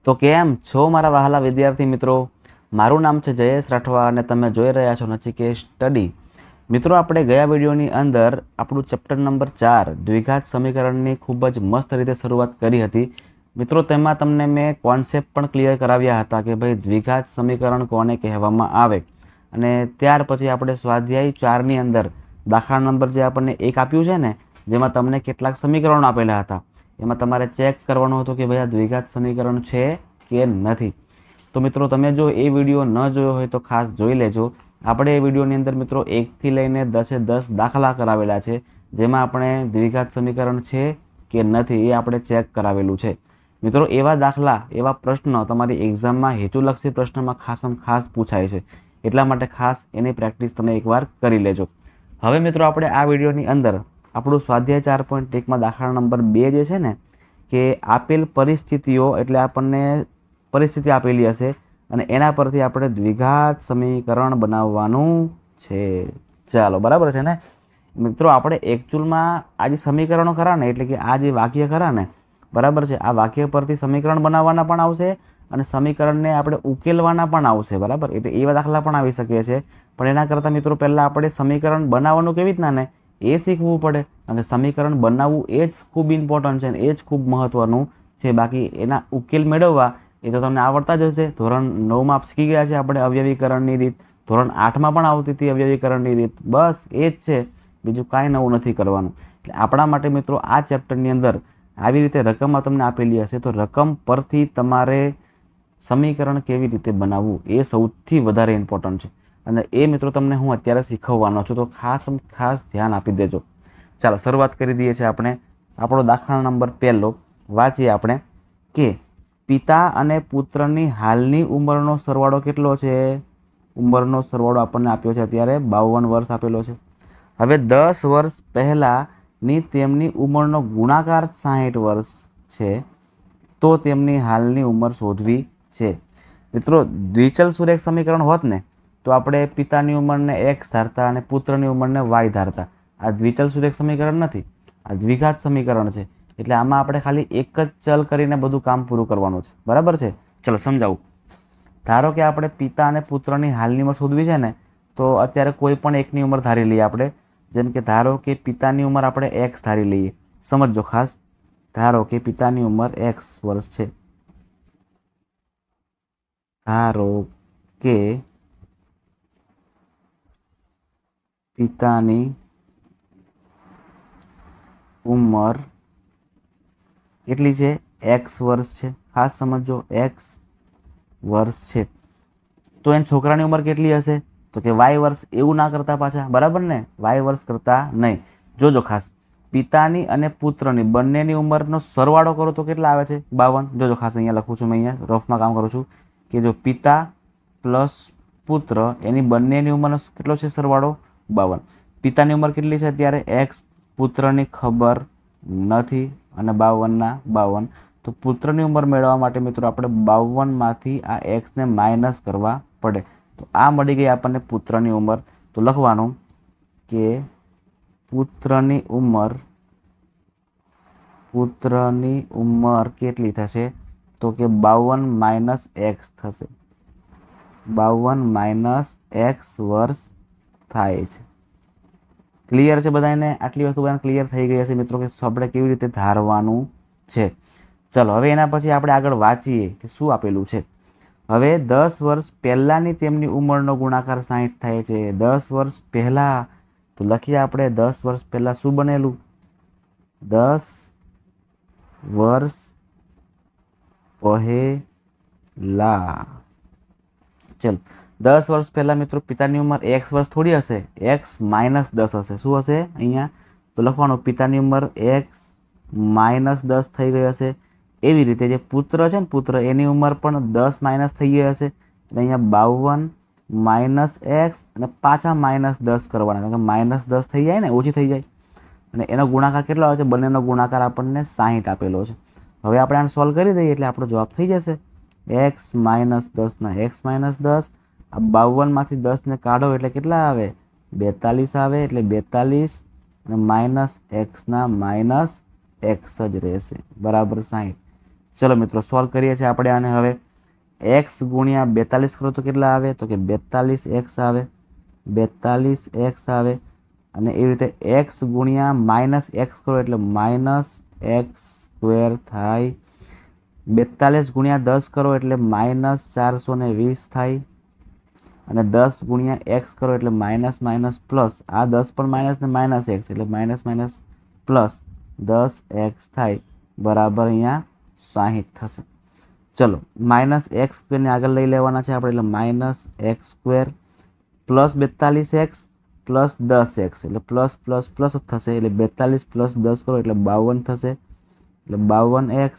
તો કેમ છો મારા વહાલા વિદ્યાર્થી મિત્રો? મારું નામ છે જયેશ રાઠવા અને તમે જોઈ રહ્યા છો નચિકેત સ્ટડી. મિત્રો, આપણે ગયા વિડીયોની અંદર આપણું ચેપ્ટર નંબર 4 દ્વિઘાત સમીકરણની ખૂબ જ મસ્ત રીતે શરૂઆત કરી હતી. મિત્રો, તેમાં તમને મેં કોન્સેપ્ટ પણ ક્લિયર કરાવ્યા હતા કે ભાઈ દ્વિઘાત સમીકરણ કોને કહેવામાં આવે. અને ત્યાર પછી આપણે સ્વાધ્યાય 4ની અંદર દાખલા નંબર જે આપણને 1 આપ્યું છે ને, જેમાં તમને કેટલાક સમીકરણો આપેલા હતા, એમાં તમારે ચેક કરવાનું હતું કે ભાઈ આ દ્વિઘાત સમીકરણ છે કે નથી. તો મિત્રો, તમે જો એ વિડીયો ન જોયો હોય તો ખાસ જોઈ લેજો. આપણે એ વિડીયોની અંદર મિત્રો 1 થી લઈને 10 દાખલા કરાવેલા છે, જેમાં આપણે દ્વિઘાત સમીકરણ છે કે નથી એ આપણે ચેક કરાવેલું છે. મિત્રો, એવા દાખલા, એવા પ્રશ્નો તમારી એક્ઝામમાં હેતુલક્ષી પ્રશ્નમાં ખાસ પૂછાય છે, એટલા માટે ખાસ એની પ્રેક્ટિસ તમે એકવાર કરી લેજો. હવે મિત્રો, આપણે આ વિડીયોની અંદર આપણું સ્વાધ્યાય 4.1માં દાખલા નંબર 2 જે છે ને, કે આપેલ પરિસ્થિતિઓ, એટલે આપણને પરિસ્થિતિ આપેલી હશે અને એના પરથી આપણે દ્વિઘાત સમીકરણ બનાવવાનું છે. ચાલો, બરાબર છે ને મિત્રો? આપણે એકચ્યુઅલમાં આ જે સમીકરણો ખરા ને, એટલે કે આ જે વાક્ય ખરા ને, બરાબર છે, આ વાક્ય પરથી સમીકરણ બનાવવાના પણ આવશે અને સમીકરણને આપણે ઉકેલવાના પણ આવશે, બરાબર? એટલે એવા દાખલા પણ આવી શકે છે. પણ એના કરતાં મિત્રો પહેલાં આપણે સમીકરણ બનાવવાનું કેવી રીતના ને એ શીખવું પડે. અને સમીકરણ બનાવવું એ જ ખૂબ ઇમ્પોર્ટન્ટ છે અને એ જ ખૂબ મહત્ત્વનું છે. બાકી એના ઉકેલ મેળવવા એ તો તમને આવડતા જ હશે. ધોરણ 9માં શીખી ગયા છે આપણે અવયવીકરણની રીત, ધોરણ 8માં પણ આવતી હતી અવયવીકરણની રીત. બસ એ જ છે, બીજું કાંઈ નવું નથી કરવાનું. એટલે આપણા માટે મિત્રો આ ચેપ્ટરની અંદર આવી રીતે રકમમાં તમને આપેલી હશે, તો રકમ પરથી તમારે સમીકરણ કેવી રીતે બનાવવું એ સૌથી વધારે ઇમ્પોર્ટન્ટ છે. અને એ મિત્રો તમને હું અત્યારે શીખવવાનો છું, તો ખાસ ધ્યાન આપી દેજો. ચાલો, શરૂઆત કરી દઈએ છીએ આપણે. આપણો દાખલા નંબર 1 વાંચીએ આપણે કે પિતા અને પુત્રની હાલની ઉંમરનો સરવાળો કેટલો છે? ઉંમરનો સરવાળો આપણને આપ્યો છે અત્યારે 52 વર્ષ આપેલો છે. હવે 10 વર્ષ પહેલાંની તેમની ઉંમરનો ગુણાકાર 60 વર્ષ છે, તો તેમની હાલની ઉંમર શોધવી છે. મિત્રો, દ્વિચલ સુરેખ સમીકરણ હોત ને તો આપણે પિતાની ઉંમરને x ધારતા અને પુત્રની ઉંમરને y ધારતા. આ દ્વિચલ સુરેખ સમીકરણ નથી, આ દ્વિઘાત સમીકરણ છે. એટલે આમાં આપણે ખાલી એક જ ચલ કરીને બધું કામ પૂરું કરવાનું છે, બરાબર છે? ચલો સમજાવું. ધારો કે આપણે પિતા અને પુત્રની હાલની ઉંમર શોધવી છે ને, તો અત્યારે કોઈ પણ એકની ઉંમર ધારી લઈએ આપણે. જેમ કે ધારો કે પિતાની ઉંમર આપણે x ધારી લઈએ. સમજો ખાસ. ધારો કે પિતાની ઉંમર x વર્ષ છે. ધારો કે પિતાની ઉંમર કેટલી છે? x વર્ષ છે. ખાસ સમજો, x વર્ષ છે. તો એના છોકરાની ઉંમર કેટલી હશે? તો કે y વર્ષ. એવું ના કરતા પાછા, બરાબર ને? y વર્ષ કરતા નહીં. જોજો ખાસ, પિતાની અને પુત્રની બંનેની ઉંમરનો સરવાળો કરો તો કેટલા આવે છે? 52. જોજો ખાસ, અહીંયા લખું છું, મેં અહીંયા રફમાં કામ કરું છું કે જો પિતા પ્લસ પુત્ર એની બંનેની ઉંમરનો કેટલો છે સરવાળો? 52. પિતાની ઉંમર કેટલી છે અત્યારે? x. પુત્રની ખબર નથી અને 52 ના 52. તો પુત્રની ઉંમર મેળવવા માટે મિત્રો આપણે 52માંથી આ x ને માઇનસ કરવા પડે. તો આ મળી ગઈ આપણને પુત્રની ઉંમર. તો લખવાનું કે પુત્રની ઉંમર કેટલી થશે? તો કે 52 માઇનસ x થશે. 52 માઇનસ x વર્ષ થાય છે. ક્લિયર છે બધાને? આટલી વસ્તુ બધાને ક્લિયર થઈ ગઈ હશે મિત્રો કે આપણે કેવી રીતે ધારવાનું છે. ચલો, હવે એના પછી આપણે આગળ વાંચીએ કે શું આપેલું છે. હવે 10 વર્ષ પહેલાંની તેમની ઉંમરનો ગુણાકાર 60 થાય છે. 10 વર્ષ પહેલાં, તો લખીએ આપણે 10 વર્ષ પહેલાં શું બનેલું? 10 વર્ષ પહેલાં. ચલો, 10 વર્ષ પહેલાં મિત્રો પિતાની ઉંમર x વર્ષ થોડી હશે, x માઇનસ 10 હશે. શું હશે અહીંયા? તો લખવાનું પિતાની ઉંમર x માઇનસ 10 થઈ ગઈ હશે. એવી રીતે જે પુત્ર છે ને, પુત્ર એની ઉંમર પણ 10 માઇનસ થઈ ગઈ હશે. એટલે અહીંયા 52 માઇનસ x અને પાછા માઇનસ 10 કરવાના, કારણ કે માઇનસ 10 થઈ જાય ને, ઓછી થઈ જાય. અને એનો ગુણાકાર કેટલો આવે છે? બંનેનો ગુણાકાર આપણને 60 આપેલો છે. હવે આપણે આને સોલ્વ કરી દઈએ એટલે આપણો જવાબ થઈ જશે x માઇનસ 10 ના x માઇનસ 10. આ 52માંથી 10ને કાઢો એટલે કેટલા આવે? 42 આવે. એટલે 42 અને માઇનસ x ના માઇનસ x જ રહેશે, બરાબર 60. ચલો મિત્રો સોલ્વ કરીએ છીએ આપણે આને હવે x ગુણ્યા 42 કરો તો કેટલા આવે તો કે 42x આવે 42x આવે અને એવી રીતે x ગુણ્યા -x કરો એટલે -x² થાય 42 ગુણ્યા 10 કરો એટલે -420 થાય અને 10 ગુણ્યા x કરો એટલે માઇનસ માઇનસ પ્લસ આ 10 પણ માઇનસ ને માઇનસ x એટલે માઇનસ માઇનસ પ્લસ 10x થાય બરાબર અહીંયા 60 થશે ચલો -x² ને આગળ લઈ લેવાના છે આપણે એટલે -x² plus 42x plus 10x એટલે પ્લસ પ્લસ પ્લસ જ થશે એટલે 42 પ્લસ 10 કરો એટલે 52 થશે એટલે 52x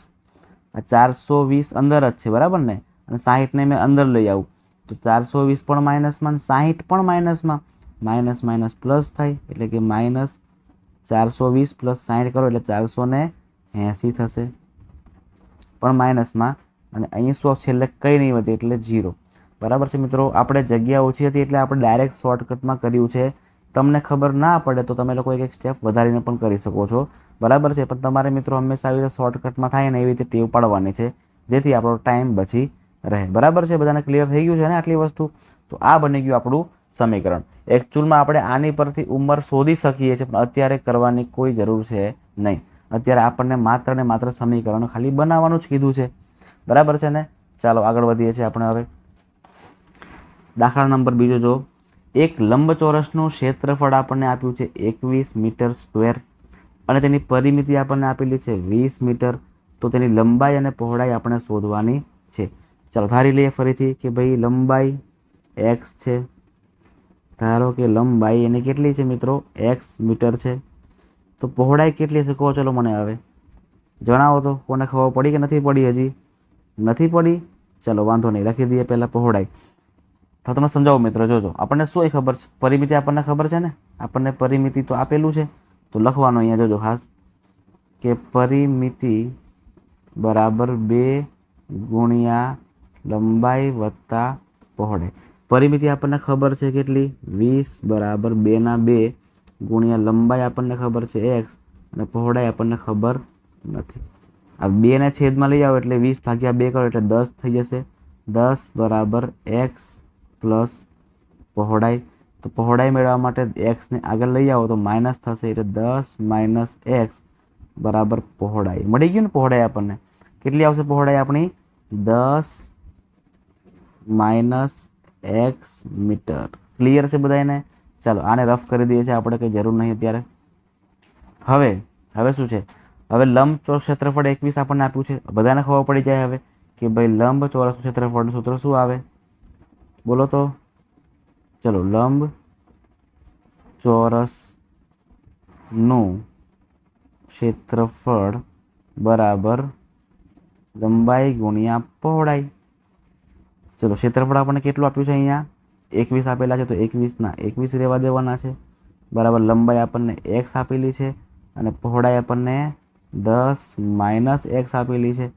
આ 420 અંદર જ છે બરાબર ને અને 60 ને મેં અંદર લઈ આવું તો 420 પણ માઇનસમાં 60 પણ માઇનસમાં માઇનસ માઇનસ પ્લસ થાય એટલે કે -420 પ્લસ 60 કરો એટલે 480 થશે પણ માઇનસમાં અને અહીં શું છેલ્લે કંઈ નહીં વધે એટલે 0 બરાબર છે મિત્રો આપણે જગ્યા ઓછી હતી એટલે આપણે ડાયરેક્ટ શોર્ટકટમાં કર્યું છે તમને ખબર ના પડે તો તમે લોકો એક સ્ટેપ વધારીને પણ કરી શકો છો બરાબર છે પણ તમારે મિત્રો હંમેશા આવી રીતે શોર્ટકટમાં થાય ને એવી રીતે ટેવ પાડવાની છે જેથી આપણો ટાઈમ બચી રહે બરાબર છે બધાને ક્લિયર થઈ ગયું છે ને આટલી વસ્તુ તો આ બની ગયું આપણું સમીકરણ એકચ્યુઅલમાં આપણે આની પરથી ઉંમર શોધી શકીએ છીએ પણ અત્યારે કરવાની કોઈ જરૂર છે નહીં અત્યારે આપણને માત્ર ને માત્ર સમીકરણ ખાલી બનાવવાનું જ કીધું છે બરાબર છે ને ચાલો આગળ વધીએ છીએ આપણે હવે દાખલા નંબર બીજો જો એક લંબચોરસનું ક્ષેત્રફળ આપણને આપ્યું છે 21 મીટર સ્ક્વેર અને તેની પરિમિતિ આપણને આપેલી છે 20 મીટર તો તેની લંબાઈ અને પહોળાઈ આપણે શોધવાની છે ચાલો ધારી લઈએ ફરીથી કે ભાઈ લંબાઈ x છે ધારો કે લંબાઈ એની કેટલી છે મિત્રો x મીટર છે તો પહોળાઈ કેટલી છે કહો ચલો મને હવે જણાવો તો કોને ખબર પડી કે નથી પડી હજી નથી પડી ચલો વાંધો નહીં લખી દઈએ પહેલાં પહોળાઈ તો તમે સમજાવો મિત્રો જોજો આપણને શું ખબર છે પરિમિતિ આપણને ખબર છે ને આપણને પરિમિતિ તો આપેલું છે તો લખવાનું અહીંયા જોજો ખાસ કે પરિમિતિ બરાબર 2 ગુણ્યા લંબાઈ વત્તા પહોળાઈ પરિમિતિ આપણને ખબર છે કેટલી 20 બરાબર 2/2 ગુણ્યા લંબાઈ આપણને ખબર છે x અને પહોળાઈ આપણને ખબર નથી આ 2 ને છેદમાં લઈ આવો એટલે 20/2 કરો એટલે 10 થઈ જશે 10 બરાબર x પ્લસ પહોળાઈ તો પહોળાઈ મેળવવા માટે x ને આગળ લઈ આવો તો માઇનસ થશે એટલે 10 માઇનસ x બરાબર પહોળાઈ મળી ગયું ને પહોળાઈ આપણને કેટલી આવશે પહોળાઈ આપણી 10 માઇનસ x મીટર ક્લિયર છે બધાને ચાલો આને રફ કરી દઈએ છીએ આપણે કંઈ જરૂર નહીં અત્યારે હવે શું છે હવે લંબચોરસ ક્ષેત્રફળ 21 આપણને આપ્યું છે બધાને ખબર પડી જાય હવે કે ભાઈ લંબચોરસ ક્ષેત્રફળનું સૂત્ર શું આવે બોલો તો ચલો લંબચોરસનું ક્ષેત્રફળ બરાબર લંબાઈ ગુણ્યા પહોળાઈ ચલો ક્ષેત્રફળ આપણને કેટલું આપ્યું છે અહીંયા 21 આપેલા છે તો 21 રહેવા દેવાના છે બરાબર લંબાઈ આપણને x આપેલી છે અને પહોળાઈ આપણને 10 માઇનસ x આપેલી છે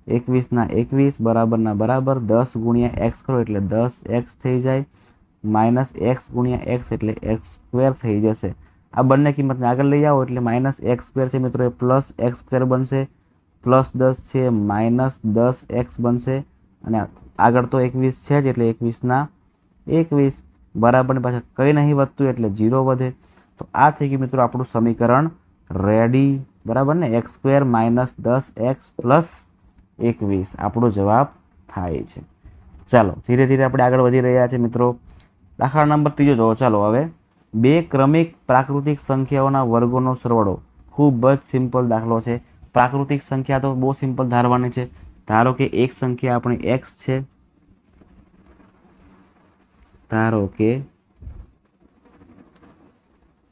21 બરાબરના બરાબર 10 ગુણ્યા x કરો એટલે 10x થઈ જાય માઇનસ x ગુણ્યા x એટલે x² થઈ જશે આ બંને કિંમતને આગળ લઈ આવો એટલે -x² છે મિત્રો એ પ્લસ x² બનશે પ્લસ 10 છે માઇનસ 10x બનશે અને આગળ તો 21 છે જ એટલે 21 બરાબરની પાછળ કંઈ નહીં વધતું એટલે 0 વધે તો આ થઈ ગયું મિત્રો આપણું સમીકરણ રેડી બરાબર ને x² માઇનસ 10x પ્લસ 21 આપણો જવાબ થાય છે ચાલો ધીરે ધીરે આપણે આગળ વધી રહ્યા છે મિત્રો દાખલા નંબર ત્રીજો જોવો ચાલો હવે બે ક્રમિક પ્રાકૃતિક સંખ્યાઓના વર્ગોનો સરવાળો ખૂબ જ સિમ્પલ દાખલો છે પ્રાકૃતિક સંખ્યા તો બહુ સિમ્પલ ધારવાની છે ધારો કે એક સંખ્યા આપણી x છે ધારો કે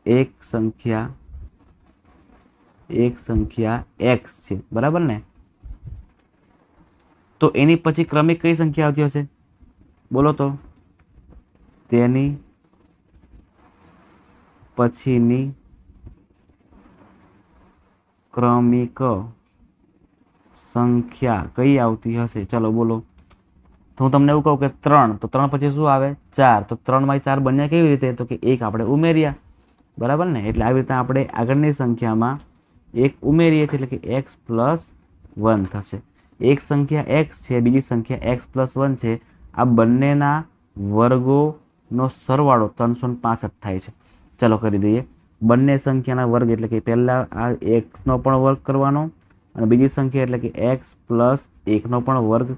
એક સંખ્યા x છે બરાબર ને તો એની પછી ક્રમિક કઈ સંખ્યા આવતી હશે બોલો તો તેની પછીની ક્રમિક સંખ્યા કઈ આવતી હશે ચલો બોલો તો હું તમને એવું કહું કે 3 તો 3 પછી શું આવે 4 તો 3 માંથી 4 બન્યા કેવી રીતે તો કે 1 આપણે ઉમેર્યા બરાબર ને એટલે આવી રીતે આપણે આગળની સંખ્યામાં 1 ઉમેરીએ છીએ એટલે કે x + 1 થશે એક સંખ્યા એક્સ છે, બીજી સંખ્યા x+1 છે, આ બંનેના વર્ગોનો સરવાળો 365 થાય છે. ચલો કરી દઈએ. બંને સંખ્યાના વર્ગ એટલે કે પહેલાં આ એક્સનો પણ વર્ગ કરવાનો અને બીજી સંખ્યા એટલે કે x+1નો પણ વર્ગ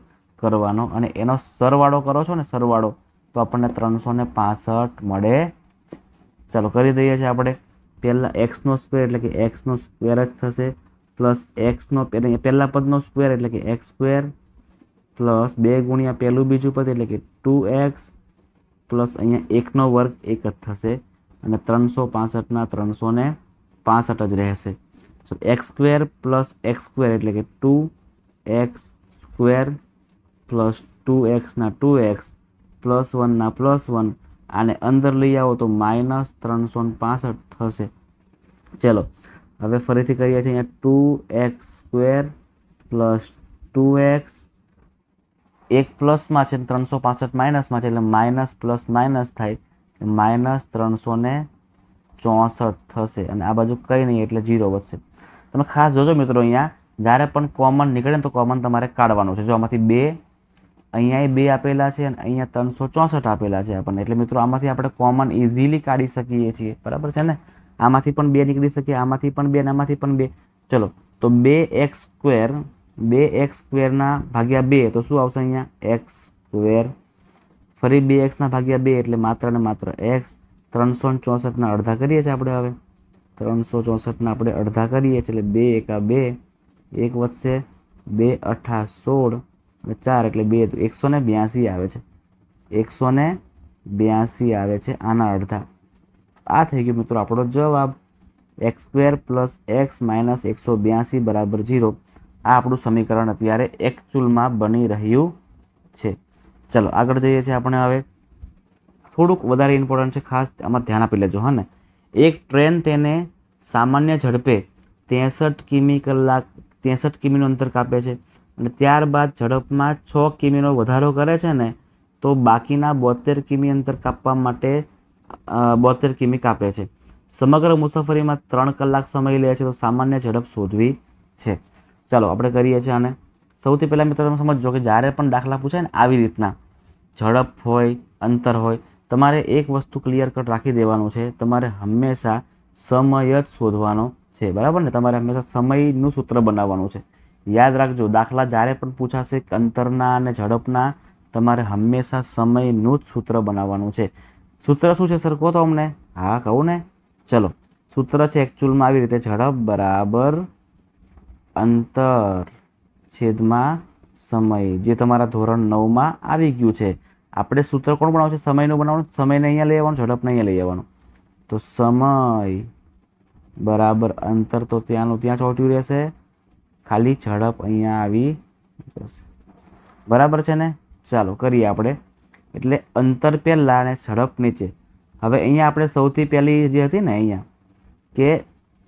કરવાનો અને એનો સરવાળો કરો છો ને સરવાળો તો આપણને 365 મળે. ચાલો કરી દઈએ છીએ આપણે. પહેલાં એક્સનો સ્ક્વેર એટલે કે એક્સનો સ્ક્વેર જ થશે પ્લસ એક્સનો પહેલા પદનો સ્ક્વેર એટલે કે x² પ્લસ 2 ગુણ્યા પહેલું બીજું પદ એટલે કે 2x પ્લસ અહીંયા એકનો વર્ગ એક જ થશે અને 365ના 365 જ રહેશે. તો x² પ્લસ x² એટલે કે 2x² પ્લસ 2xના 2x પ્લસ 1ના +1 આને અંદર લઈ આવો તો -365 થશે. ચલો હવે ફરીથી કરીએ છીએ. અહીંયા 2x² પ્લસ 2x એક પ્લસમાં છે 365 માઇનસમાં છે એટલે માઇનસ પ્લસ માઇનસ થાય -364 થશે અને આ બાજુ કંઈ નહીં એટલે 0 વધશે. તમે ખાસ જોજો મિત્રો, અહીંયા જ્યારે પણ કોમન નીકળે ને તો કોમન તમારે કાઢવાનું છે. જો આમાંથી 2 અહીંયા 2 આપેલા છે અને અહીંયા 364 આપેલા છે આપણને, એટલે મિત્રો આમાંથી આપણે કોમન ઇઝીલી કાઢી શકીએ છીએ. બરાબર છે ને? આમાંથી પણ 2 નીકળી શકે, આમાંથી પણ 2 અને આમાંથી પણ 2. ચલો તો 2x² 2x² ભાગ્યા 2 તો શું આવશે? અહીંયા x². ફરી 2x ભાગ્યા 2 એટલે માત્ર ને માત્ર x. 364ના અડધા કરીએ છીએ આપણે. હવે 364ના આપણે અડધા કરીએ છીએ એટલે 2 એકા 2, 1 વધશે, 2 અઠા 16 અને 4 એટલે 2 182 આવે છે. 182 આવે છે આના અડધા. આ થઈ ગયો મિત્રો આપણો જવાબ. x² પ્લસ x માઇનસ 182 બરાબર 0. આ આપણું સમીકરણ અત્યારે એકચ્યુઅલમાં બની રહ્યું છે. ચલો આગળ જઈએ છીએ આપણે. હવે થોડુંક વધારે ઇમ્પોર્ટન્ટ છે, ખાસ આમાં ધ્યાન આપી લેજો. હા ને, એક ટ્રેન તેને સામાન્ય ઝડપે 63 કિમી કલાક 63 કિમીનું અંતર કાપે છે અને ત્યારબાદ ઝડપમાં 6 કિમીનો વધારો કરે છે ને તો બાકીના 72 કિમી અંતર કાપવા માટે 72 કિમી કાપે છે. સમગ્ર મુસાફરીમાં 3 કલાક સમય લે છે તો સામાન્ય ઝડપ શોધવી છે. ચાલો આપણે કરીએ છીએ આને. સૌથી પહેલાં મિત્રો તમે સમજો કે જ્યારે પણ દાખલા પૂછાય ને આવી રીતના ઝડપ હોય, અંતર હોય, તમારે એક વસ્તુ ક્લિયર કટ રાખી દેવાનું છે. તમારે હંમેશા સમય જ શોધવાનો છે. બરાબર ને? તમારે હંમેશા સમયનું સૂત્ર બનાવવાનું છે. યાદ રાખજો, દાખલા જ્યારે પણ પૂછાશે અંતરના અને ઝડપના, તમારે હંમેશા સમયનું જ સૂત્ર બનાવવાનું છે. સૂત્ર શું છે સર કહો તો અમને? હા કહું ને. ચલો સૂત્ર છે એકચ્યુઅલમાં આવી રીતે: ઝડપ બરાબર અંતર છેદમાં સમય, જે તમારા ધોરણ 9માં આવી ગયું છે. આપણે સૂત્ર કોણ બનાવવું છે? સમયનું બનાવવાનું. સમયને અહીંયા લઈ આવવાનું, ઝડપને અહીંયા લઈ આવવાનું. તો સમય બરાબર અંતર તો ત્યાંનું ત્યાં ચોંટ્યું રહેશે, ખાલી ઝડપ અહીંયા આવી જશે. બરાબર છે ને? ચાલો કરીએ આપણે. એટલે અંતર પહેલાં અને ઝડપ નીચે. હવે અહીંયા આપણે સૌથી પહેલી જે હતી ને અહીંયા કે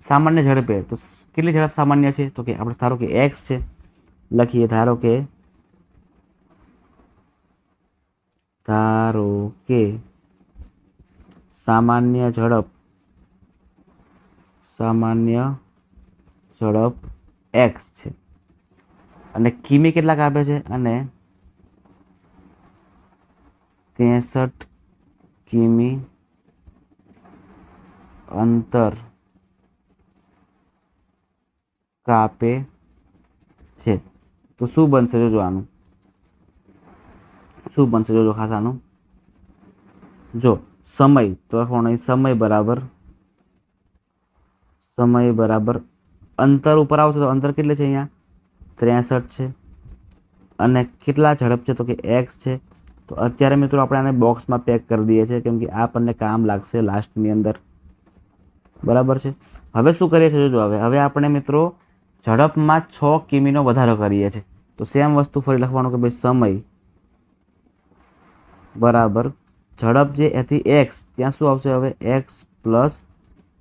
સામાન્ય ઝડપે, તો કેટલી ઝડપ સામાન્ય છે? તો કે આપણે ધારો કે x છે, લખીએ ધારો કે સામાન્ય ઝડપ x છે અને કિમી કેટલાક આપે છે? અને 63 કિમી અંતર કાપે છે. તો શું બનશે? જોજો આનું શું બનશે, જોજો ખાસ આનું. જો સમય તો લખવાનો સમય બરાબર અંતર ઉપર આવશે તો અંતર કેટલે છે? અહીંયા 63 છે અને કેટલા ઝડપ છે? તો કે x છે. તો અત્યારે મિત્રો આપણે આને બોક્સમાં પેક કરી દઈએ છીએ કેમ કે આ આપણને કામ લાગશે લાસ્ટની અંદર. બરાબર છે. હવે શું કરીએ છીએ? જોજો હવે આપણે મિત્રો ઝડપમાં 6 કિમીનો વધારો કરીએ છીએ. તો સેમ વસ્તુ ફરી લખવાનું કે ભાઈ સમય બરાબર ઝડપ જે હતી x, ત્યાં શું આવશે? હવે x પ્લસ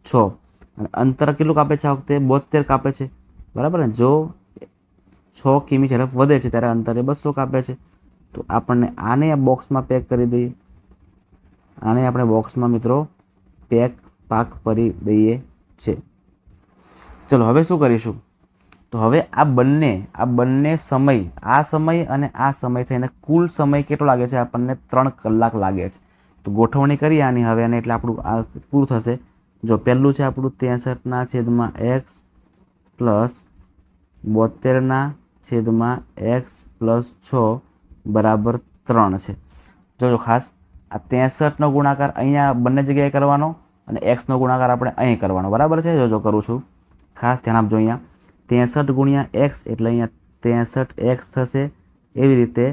6 અને અંતર કેટલું કાપે છે? આ વખતે 72 કાપે છે. બરાબર ને? જો 6 કિમી ઝડપ વધે છે ત્યારે અંતરે 200 કાપે છે. તો આપણને આને બોક્સમાં પેક કરી દઈએ. આને આપણે બોક્સમાં મિત્રો પાક કરી દઈએ છે. ચલો હવે શું કરીશું? તો હવે આ બંને સમય, આ સમય અને આ સમય થઈને કુલ સમય કેટલો લાગે છે? આપણને 3 કલાક લાગે છે. તો ગોઠવણી કરીએ આની હવે, અને એટલે આપણું આ પૂરું થશે. જો પહેલું છે આપણું 63/x પ્લસ 72/x પ્લસ 6 બરાબર 3 છે. જોજો ખાસ, આ 63નો ગુણાકાર અહીંયા બંને જગ્યાએ કરવાનો અને એક્સનો ગુણાકાર આપણે અહીં કરવાનો. બરાબર છે? જોજો કરું છું, ખાસ ધ્યાન આપજો. અહીંયા 63 ગુણ્યા એક્સ એટલે અહીંયા 63x થશે. એવી રીતે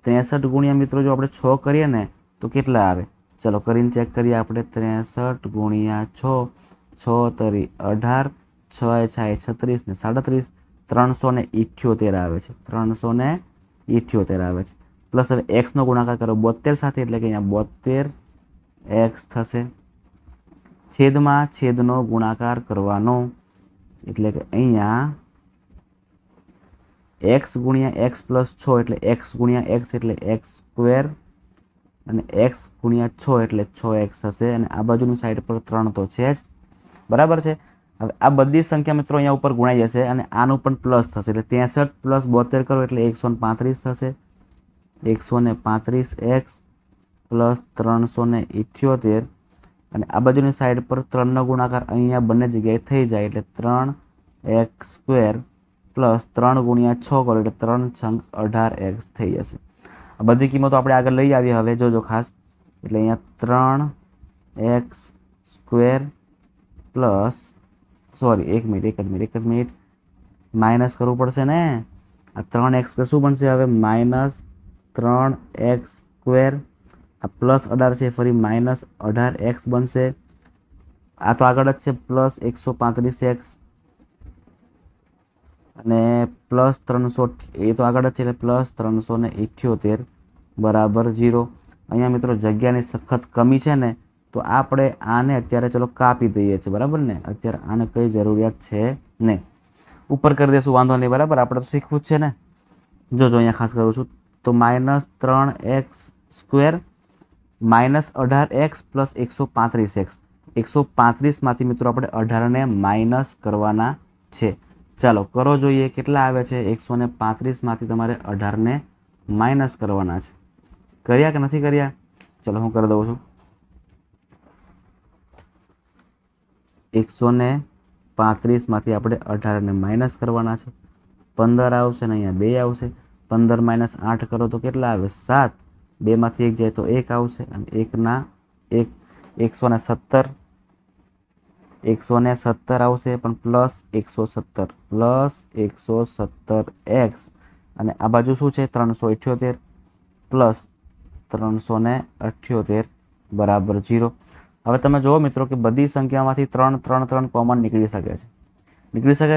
63 ગુણ્યા મિત્રો જો આપણે 6 કરીએ ને તો કેટલા આવે? ચલો કરીને ચેક કરીએ આપણે. 63 ગુણ્યા 6, 6 તરી 18, 6 છાય 36 ને 37, 378 આવે છે. 378 આવે છે. પ્લસ હવે એક્સનો ગુણાકાર કરો 72 સાથે એટલે કે અહીંયા 72x થશે. છેદમાં છેદનો ગુણાકાર કરવાનો એટલે કે અહીંયા x ગુણ્યા x પ્લસ 6 એટલે x ગુણ્યા x એટલે x સ્ક્વેર અને x ગુણ્યા 6 એટલે 6x થશે. અને આ બાજુની સાઈડ પર 3 તો છે જ. બરાબર છે? હવે આ બધી સંખ્યા મિત્રો અહીંયા ઉપર ગુણાઈ જશે અને આનું પણ પ્લસ થશે એટલે 63 પ્લસ 72 કરો એટલે 135 થશે. 135x પ્લસ 378 અને આ બાજુની સાઈડ પર 3નો ગુણાકાર અહીંયા બંને જગ્યાએ થઈ જાય એટલે 3x સ્ક્વેર પ્લસ 3 ગુણ્યા 6 કરો એટલે 3 છંગ 18x થઈ જશે. આ બધી કિંમતો આપણે આગળ લઈ આવીએ. હવે જોજો ખાસ, એટલે અહીંયા 3x સ્ક્વેર પ્લસ એક મિનિટ માઇનસ કરવું પડશે ને. આ 3x સ્ક્વેર શું બનશે હવે? માઇનસ 3x સ્ક્વેર, આ પ્લસ 18 છે ફરી માઇનસ 18x બનશે. આ તો આગળ જ છે પ્લસ 135x અને પ્લસ 300 એ તો આગળ જ છે એટલે પ્લસ 378 બરાબર 0. અહીંયા મિત્રો જગ્યાની સખત કમી છે ને, તો આપણે આને અત્યારે ચલો કાપી દઈએ છીએ. બરાબર ને? અત્યારે આને કઈ જરૂરિયાત છે નહીં, ઉપર કરી દઈશું, વાંધો નહીં. બરાબર, આપણે તો શીખવું જ છે ને. જોજો અહીંયા ખાસ કરું છું તો minus 3x square minus 18x plus 135x. 135માંથી મિત્રો આપણે 18ને માઇનસ કરવાના છે. ચાલો કરો જોઈએ કેટલા આવે છે. 135માંથી તમારે 18ને માઇનસ કરવાના છે. કર્યા કે નથી કર્યા? ચલો હું કરી દઉં છું. 135માંથી આપણે 18ને માઇનસ કરવાના છે. 15 આવશે ને અહીંયા 2 આવશે. 15 માઇનસ 8 કરો તો કેટલા આવે? 7. 2માંથી 1 જાય તો 1 આવશે અને 1 117 આવશે, પણ પ્લસ 117x અને આ બાજુ શું છે? 378 પ્લસ 378 બરાબર 0. હવે તમે જુઓ મિત્રો કે બધી સંખ્યામાંથી 3 3 3 કોમન નીકળી શકે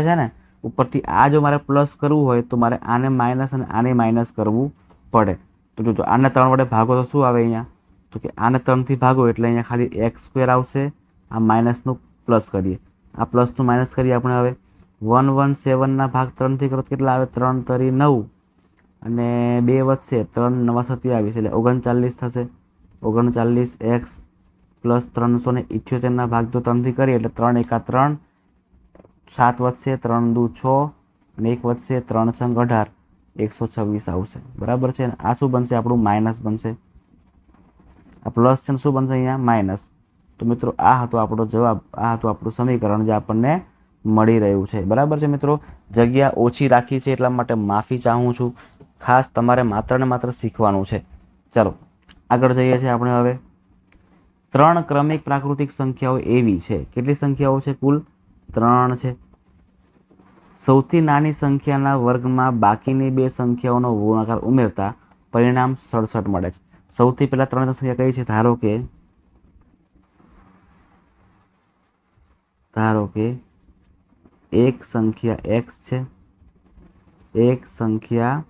છે ને. ઉપરથી આ જો મારે પ્લસ કરવું હોય તો મારે આને માઇનસ અને આને માઇનસ કરવું પડે. તો જો આને 3 વડે ભાગો તો શું આવે અહીંયા? તો કે આને 3થી ભાગો એટલે અહીંયા ખાલી x સ્ક્વેર આવશે. આ માઇનસનું પ્લસ કરીએ, આ પ્લસનું માઇનસ કરીએ આપણે. હવે 117ના ભાગ 3થી કરો તો કેટલા આવે? 3 તરી 9 અને 2 વધશે, 3 9 27 એટલે 39 થશે. 39x પ્લસ 378ના ભાગ જો 3થી કરીએ એટલે 3 એકા 3, 7 વધશે, 3 દુ 6 અને 1 વધશે, 3 છંગ 18, 126 આવશે. બરાબર છે? આ શું બનશે? આપણું માઇનસ બનશે. આ પ્લસ છે ને શું બનશે અહીંયા? માઇનસ. તો મિત્રો આ હતો આપણો જવાબ, આ હતું આપણું સમીકરણ જે આપણને મળી રહ્યું છે. બરાબર છે મિત્રો? જગ્યા ઓછી રાખી છે એટલા માટે માફી ચાહું છું. ખાસ તમારે માત્ર ને માત્ર શીખવાનું છે. ચાલો આગળ જઈએ છીએ આપણે. હવે 3 ક્રમિક પ્રાકૃતિક સંખ્યાઓ એવી છે. કેટલી સંખ્યાઓ છે? કુલ 3 છે. સૌથી નાની સંખ્યાના વર્ગમાં બાકીની 2 સંખ્યાઓનો ગુણાકાર ઉમેરતા પરિણામ 67 મળે છે. સૌથી પહેલા 3 સંખ્યા કઈ છે? ધારો કે એક સંખ્યા x છે, એક સંખ્યા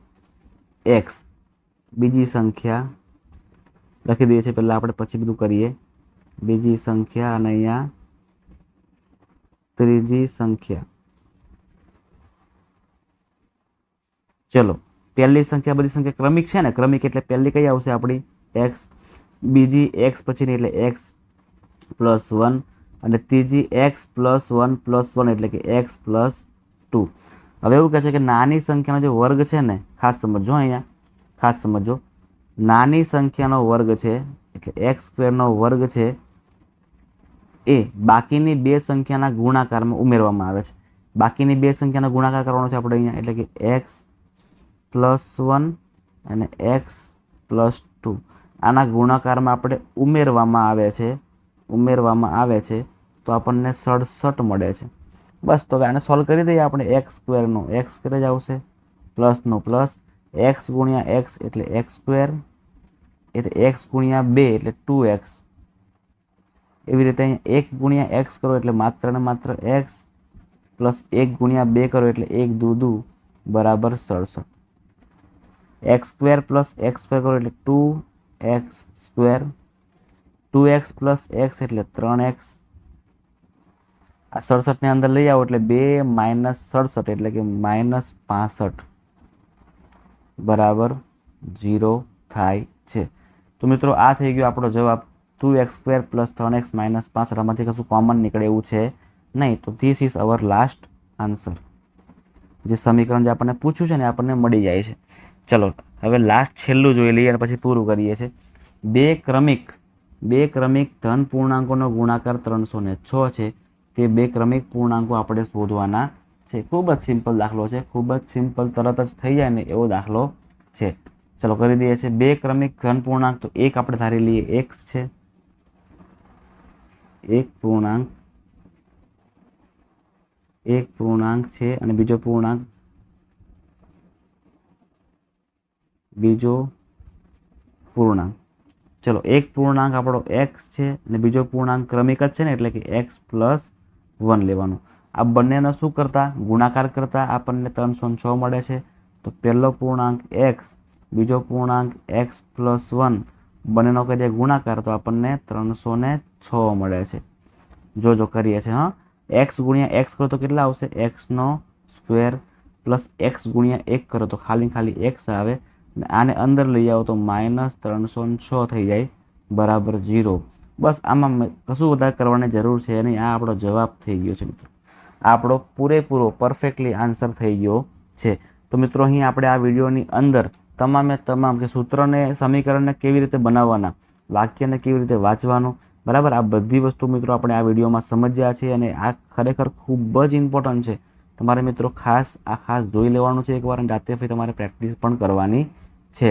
x, બીજી સંખ્યા લખી દઈએ છીએ પહેલા આપણે, પછી બધું કરીએ. બીજી સંખ્યા અને અહીંયા ત્રીજી સંખ્યા. ચલો પહેલી સંખ્યા, બધી સંખ્યા ક્રમિક છે ને. ક્રમિક એટલે પહેલી કઈ આવશે આપણી? x, બીજી x પછીની એટલે x પ્લસ 1 અને ત્રીજી x પ્લસ 1 એટલે કે x પ્લસ 2. હવે એવું કહે છે કે નાની સંખ્યાનો જે વર્ગ છે ને, ખાસ સમજો અહીંયા, ખાસ સમજો, નાની સંખ્યાનો વર્ગ છે એટલે એક્સ સ્ક્વેરનો વર્ગ છે એ બાકીની બે સંખ્યાના ગુણાકારમાં ઉમેરવામાં આવે છે. બાકીની બે સંખ્યાનો ગુણાકાર કરવાનો છે આપણે અહીંયા, એટલે કે એક્સ પ્લસ 1 અને એક્સ પ્લસ 2 આના ગુણાકારમાં આપણે ઉમેરવામાં આવે છે તો આપણને 67 મળે છે. બસ તો હવે આને સોલ્વ કરી દઈએ આપણે. એક્સ સ્ક્વેરનો એક્સ સ્ક્વેર જ આવશે, પ્લસનો પ્લસ, એક્સ ગુણ્યા એક્સ એટલે એક્સ સ્ક્વેર, એટલે એક્સ ગુણ્યા 2 એટલે 2x. એવી રીતે અહીંયા 1 ગુણ્યા એક્સ કરો એટલે માત્ર ને માત્ર એક્સ, પ્લસ 1 ગુણ્યા 2 કરો એટલે 1 દુ દુ બરાબર 67. X square plus x square કરો એટલે 2x square, 2x plus x એટલે 3x. આ 67 ને અંદર લઈ આવો એટલે 2 માઇનસ 67 એટલે કે માઇનસ 65 બરાબર 0 થાય છે. તો મિત્રો આ થઈ ગયો આપણો જવાબ. 2x square plus 3x minus 65. આમાંથી કશું કોમન નીકળે એવું છે નહીં. તો this is our last answer. જે સમીકરણ જે આપણને પૂછ્યું છે ને આપણને મળી જાય છે. ચલો હવે લાસ્ટ છેલ્લું જોઈ લઈએ અને પછી પૂરું કરીએ છીએ. બે ક્રમિક ધન પૂર્ણાંકોનો ગુણાકાર 306 છે. તે બે ક્રમિક પૂર્ણાંકો આપણે શોધવાના છે. ખૂબ જ સિમ્પલ દાખલો છે, ખૂબ જ સિમ્પલ, તરત જ થઈ જાય ને એવો દાખલો છે. ચલો કરી દઈએ છીએ. બે ક્રમિક ધન પૂર્ણાંક, તો એક આપણે ધારી લઈએ એક્સ છે, એક પૂર્ણાંક છે અને બીજો પૂર્ણાંક. ચલો એક પૂર્ણાંક આપણો એક્સ છે અને બીજો પૂર્ણાંક ક્રમિક જ છે ને, એટલે કે એક્સ પ્લસ 1 લેવાનું. આ બંનેનો શું કરતા, ગુણાકાર કરતા આપણને 306 મળે છે. તો પહેલો પૂર્ણાંક એક્સ, બીજો પૂર્ણાંક એક્સ પ્લસ 1, બંનેનો કરીએ ગુણાકાર તો આપણને 306 મળે છે. જો કરીએ છીએ. હા, એક્સ ગુણ્યા એક્સ કરો તો કેટલા આવશે, એક્સનો સ્ક્વેર, પ્લસ એક્સ ગુણ્યા 1 કરો તો ખાલી એક્સ આવે, અને આને અંદર લઈ આવો તો માઇનસ 306 થઈ જાય બરાબર 0. બસ આમાં કશું વધારે કરવાની જરૂર છે નહીં. આ આપણો જવાબ થઈ ગયો છે મિત્રો. આપણો પૂરેપૂરો પરફેક્ટલી આન્સર થઈ ગયો છે. તો મિત્રો અહીં આપણે આ વિડીયોની અંદર તમામ કે સૂત્રને, સમીકરણને કેવી રીતે બનાવવાના, વાક્યને કેવી રીતે વાંચવાનું, બરાબર, આ બધી વસ્તુ મિત્રો આપણે આ વિડીયોમાં સમજ્યા છે. અને આ ખરેખર ખૂબ જ ઇમ્પોર્ટન્ટ છે. તમારે મિત્રો ખાસ જોઈ લેવાનું છે એકવાર, અને રાતે ફરી તમારે પ્રેક્ટિસ પણ કરવાની છે.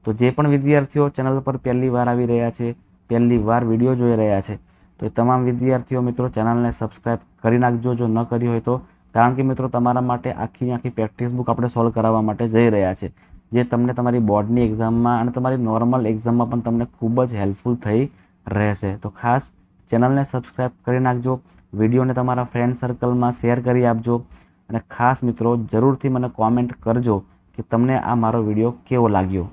તો જે પણ વિદ્યાર્થીઓ ચેનલ પર પહેલી વાર આવી રહ્યા છે, પહેલી વાર વિડીયો જોઈ રહ્યા છે, તો એ તમામ વિદ્યાર્થીઓ મિત્રો ચેનલને સબસ્ક્રાઈબ કરી નાખજો જો ન કરી હોય તો. કારણ કે મિત્રો તમારા માટે આખી પ્રેક્ટિસ બુક આપણે સોલ્વ કરાવવા માટે જઈ રહ્યા છે, જે તમને તમારી બોર્ડની એક્ઝામમાં અને તમારી નોર્મલ એક્ઝામમાં પણ તમને ખૂબ જ હેલ્પફુલ થઈ રહેશે. તો ખાસ ચેનલને સબસ્ક્રાઈબ કરી નાખજો, વિડીયોને તમારા ફ્રેન્ડ સર્કલમાં શેર કરી આપજો, અને ખાસ મિત્રો જરૂરથી મને કોમેન્ટ કરજો કે તમને આ મારો વિડીયો કેવો લાગ્યો.